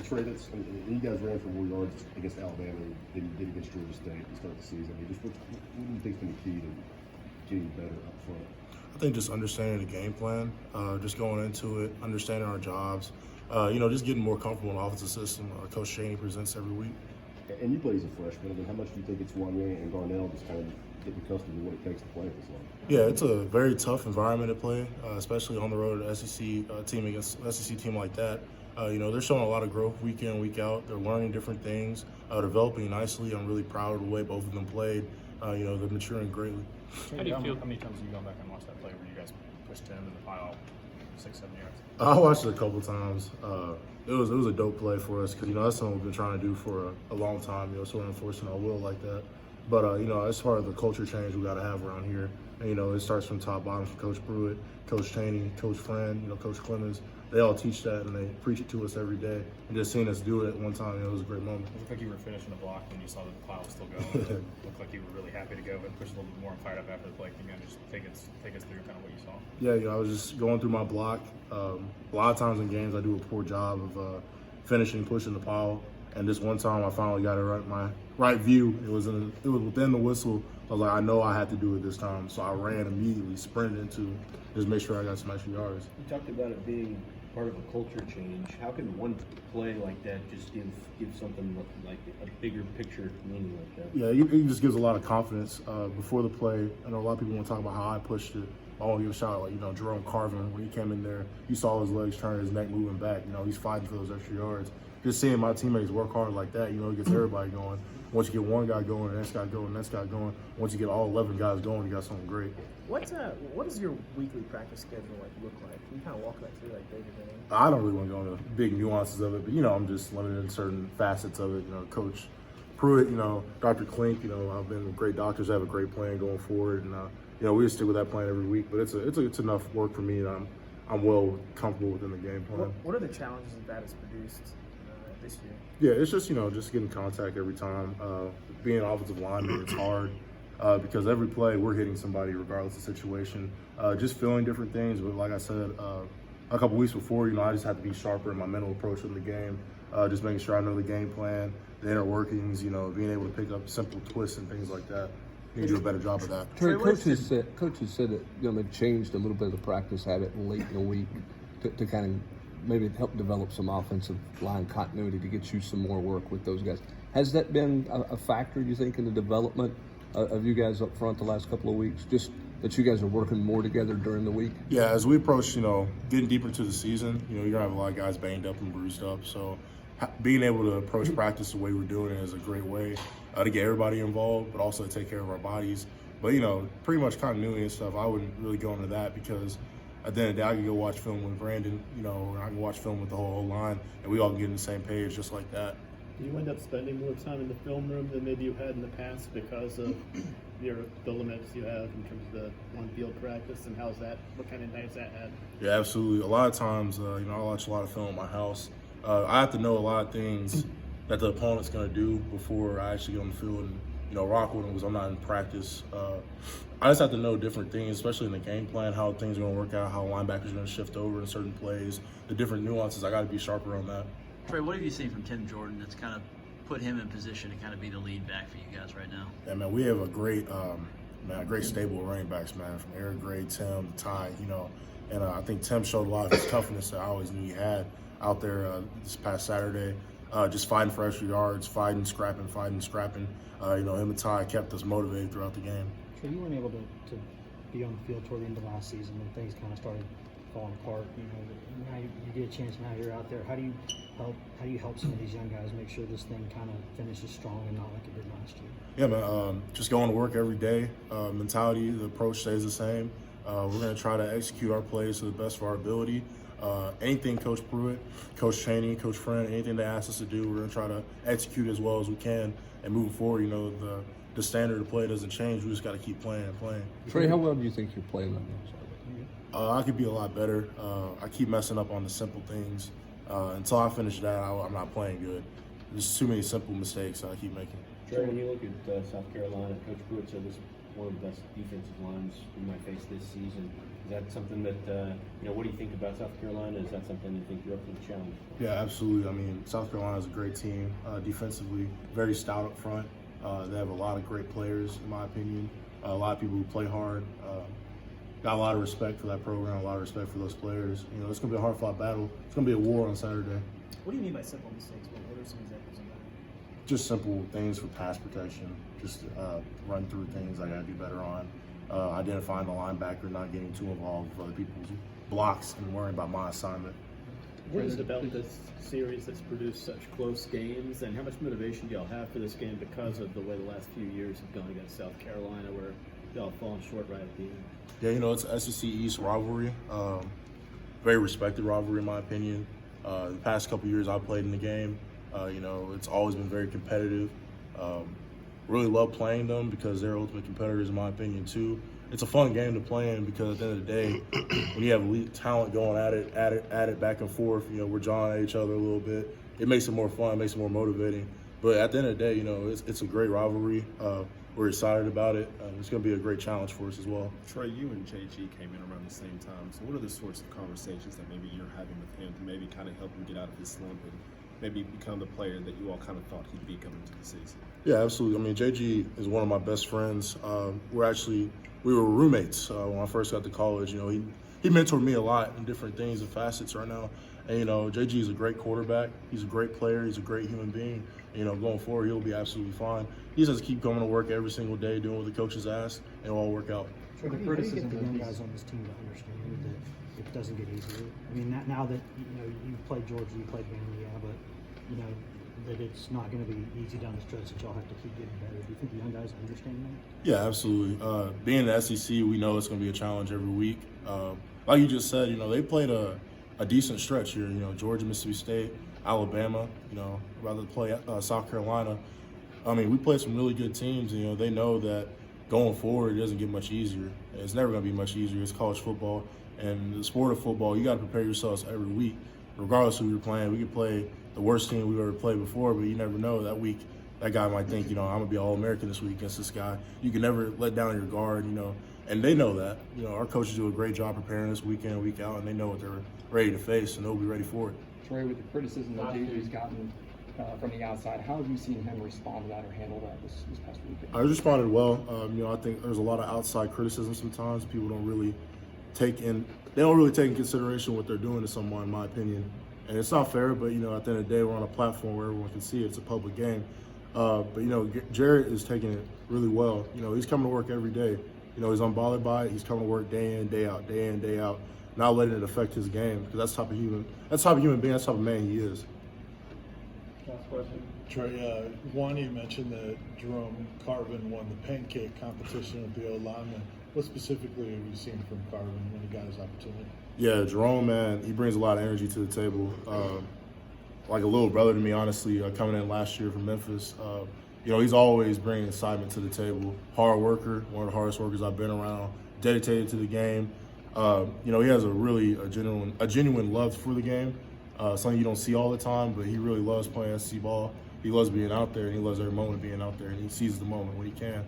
Trey, you guys ran for more yards against Alabama than you did against Georgia State to start the season. I mean, just what do you think is going to be key to getting better up front? I think just understanding the game plan, just going into it, understanding our jobs, just getting more comfortable in the offensive system Coach Chaney presents every week. And you play as a freshman. I mean, how much do you think it's Wanye and Garnell just kind of getting accustomed to what it takes to play at this level? Yeah, it's a very tough environment to play, especially on the road at SEC team against an SEC team like that. They're showing a lot of growth week in, week out. They're learning different things, developing nicely. I'm really proud of the way both of them played. They're maturing greatly. How do you feel? How many times have you gone back and watched that play where you guys pushed him in the pile 6-7 yards? I watched it a couple times. It was a dope play for us because that's something we've been trying to do for a long time. Sort of enforcing our will like that. But as far as the culture change we got to have around here, and, it starts from top bottom from Coach Pruitt, Coach Chaney, Coach Friend, Coach Clemens. They all teach that and they preach it to us every day. And just seeing us do it at one time, it was a great moment. It looked like you were finishing the block when you saw that the pile was still going. It looked like you were really happy to go and push a little bit more and fired up after the play. Can you just take us through kind of what you saw? Yeah, I was just going through my block. A lot of times in games, I do a poor job of finishing, pushing the pile. And this one time, I finally got it right. My right view. It was within the whistle. I was like, I know I had to do it this time. So I ran immediately, sprinted into just make sure I got some extra yards. You talked about it being part of a culture change. How can one play like that just give something like a bigger picture meaning like that? Yeah, it just gives a lot of confidence before the play. I know a lot of people want to talk about how I pushed it. I want to give a shout out, Jerome Carvin, when he came in there, you saw his legs turn, his neck moving back. He's fighting for those extra yards. Just seeing my teammates work hard like that, it gets everybody going. Once you get one guy going, the next guy going, the next guy going. Once you get all 11 guys going, you got something great. What does your weekly practice schedule look like? Can you kind of walk that through day to day? I don't really want to go into big nuances of it, but I'm just limited in certain facets of it. Coach Pruitt, Dr. Klink, I've been with great doctors, have a great plan going forward, and we just stick with that plan every week. But it's enough work for me, and I'm well comfortable within the game plan. What are the challenges that has produced this year? Yeah, it's just just getting contact every time. Being an offensive lineman, it's hard because every play we're hitting somebody regardless of the situation. Just feeling different things, but like I said a couple weeks before, I just had to be sharper in my mental approach in the game. Just making sure I know the game plan, the inner workings. Being able to pick up simple twists and things like that. Need to do a better job of that. Trey, coaches said that they changed a little bit of the practice habit late in the week to kind of maybe help develop some offensive line continuity to get you some more work with those guys. Has that been a factor, you think, in the development of you guys up front the last couple of weeks? Just that you guys are working more together during the week? Yeah, as we approach, getting deeper into the season, you're going to have a lot of guys banged up and bruised up. So being able to approach practice the way we're doing it is a great way to get everybody involved, but also to take care of our bodies. But, pretty much continuity and stuff, I wouldn't really go into that because at the end of the day, I can go watch film with Brandon, or I can watch film with the whole line, and we all can get on the same page just like that. Do you end up spending more time in the film room than maybe you had in the past because of the limits you have in terms of the on-field practice, and what kind of nights that had? Yeah, absolutely. A lot of times, I watch a lot of film in my house. I have to know a lot of things that the opponent's going to do before I actually get on the field and, rock with them because I'm not in practice. I just have to know different things, especially in the game plan, how things are going to work out, how linebackers are going to shift over in certain plays, the different nuances. I got to be sharper on that. Trey, what have you seen from Tim Jordan that's kind of put him in position to kind of be the lead back for you guys right now? Yeah, man, we have a great stable of running backs, man, from Eric Gray, Tim, Ty, and I think Tim showed a lot of his toughness that I always knew he had out there this past Saturday, just fighting for extra yards, fighting, scrapping. Him and Ty kept us motivated throughout the game. So you weren't able to be on the field toward the end of last season when things kind of started falling apart. Now you get a chance. Now you're out there. How do you help some of these young guys make sure this thing kind of finishes strong and not like it did last year? Yeah, man. Just going to work every day. Mentality, the approach stays the same. We're going to try to execute our plays to the best of our ability. Anything Coach Pruitt, Coach Chaney, Coach Friend, anything they ask us to do, we're going to try to execute as well as we can. And moving forward, the standard of play doesn't change. We just got to keep playing and playing. Trey, how well do you think you're playing right now? I could be a lot better. I keep messing up on the simple things. Until I finish that, I'm not playing good. There's too many simple mistakes that I keep making. Trey, when you look at South Carolina, Coach Pruitt said this is one of the best defensive lines we might face this season. Is that something that, what do you think about South Carolina? Is that something you think you're up for the challenge? Yeah, absolutely. I mean, South Carolina is a great team. Defensively, very stout up front. They have a lot of great players, in my opinion. A lot of people who play hard. Got a lot of respect for that program, a lot of respect for those players. It's going to be a hard-fought battle. It's going to be a war on Saturday. What do you mean by simple mistakes? What are some examples of that? Just simple things for pass protection. Just run through things I got to do better on. Identifying the linebacker, not getting too involved with other people's blocks and worrying about my assignment. What is it about this series that's produced such close games, and how much motivation do y'all have for this game because of the way the last few years have gone against South Carolina, where y'all have fallen short right at the end? Yeah, it's an SEC East rivalry. Very respected rivalry, in my opinion. The past couple years I played in the game, it's always been very competitive. Really love playing them because they're ultimate competitors, in my opinion, too. It's a fun game to play in because at the end of the day, when you have elite talent going at it back and forth, we're jawing at each other a little bit. It makes it more fun, makes it more motivating. But at the end of the day, it's a great rivalry. We're excited about it. It's going to be a great challenge for us as well. Trey, you and JG came in around the same time. So what are the sorts of conversations that maybe you're having with him to maybe kind of help him get out of his slump and maybe become the player that you all kind of thought he'd be coming into the season? Yeah, absolutely. I mean, JG is one of my best friends. We were roommates when I first got to college. He mentored me a lot in different things and facets right now. And, JG is a great quarterback. He's a great player. He's a great human being. Going forward, he'll be absolutely fine. He just has to keep coming to work every single day, doing what the coaches ask, and it'll all work out. How do you get the young guys on this team to understand that it doesn't get easier? I mean, now that you played Georgia, you played Vandy, but that it's not going to be easy down the stretch, that y'all have to keep getting better. Do you think the young guys understand that? Yeah, absolutely. Being in the SEC, we know it's going to be a challenge every week. Like you just said, they played a decent stretch here. Georgia, Mississippi State, Alabama. Rather than play South Carolina. I mean, we played some really good teams. They know that going forward, it doesn't get much easier. It's never going to be much easier. It's college football, and the sport of football, you got to prepare yourselves every week, regardless of who you're playing. We could play the worst team we've ever played before, but you never know. That week, that guy might think, I'm going to be All-American this week against this guy. You can never let down your guard, and they know that. Our coaches do a great job preparing us week in, week out, and they know what they're ready to face, and they'll be ready for it. Trey, with the criticism that JJ's gotten from the outside, how have you seen him respond to that or handle that this past weekend? I responded well. I think there's a lot of outside criticism sometimes. People don't really take in consideration what they're doing to someone, in my opinion. And it's not fair, but, at the end of the day, we're on a platform where everyone can see it. It's a public game. But, Jared is taking it really well. He's coming to work every day. He's unbothered by it. He's coming to work day in, day out, not letting it affect his game, because that's the type of human being, that's the type of man he is. Last question. Trey, one, you mentioned that Jerome Carvin won the pancake competition with the O-lineman. What specifically have you seen from Carvin when he got his opportunity? Yeah, Jerome, man, he brings a lot of energy to the table. Like a little brother to me, honestly, coming in last year from Memphis. He's always bringing excitement to the table. Hard worker, one of the hardest workers I've been around, dedicated to the game. He has a genuine love for the game. Something you don't see all the time, but he really loves playing SEC ball. He loves being out there, and he loves every moment of being out there, and he seizes the moment when he can.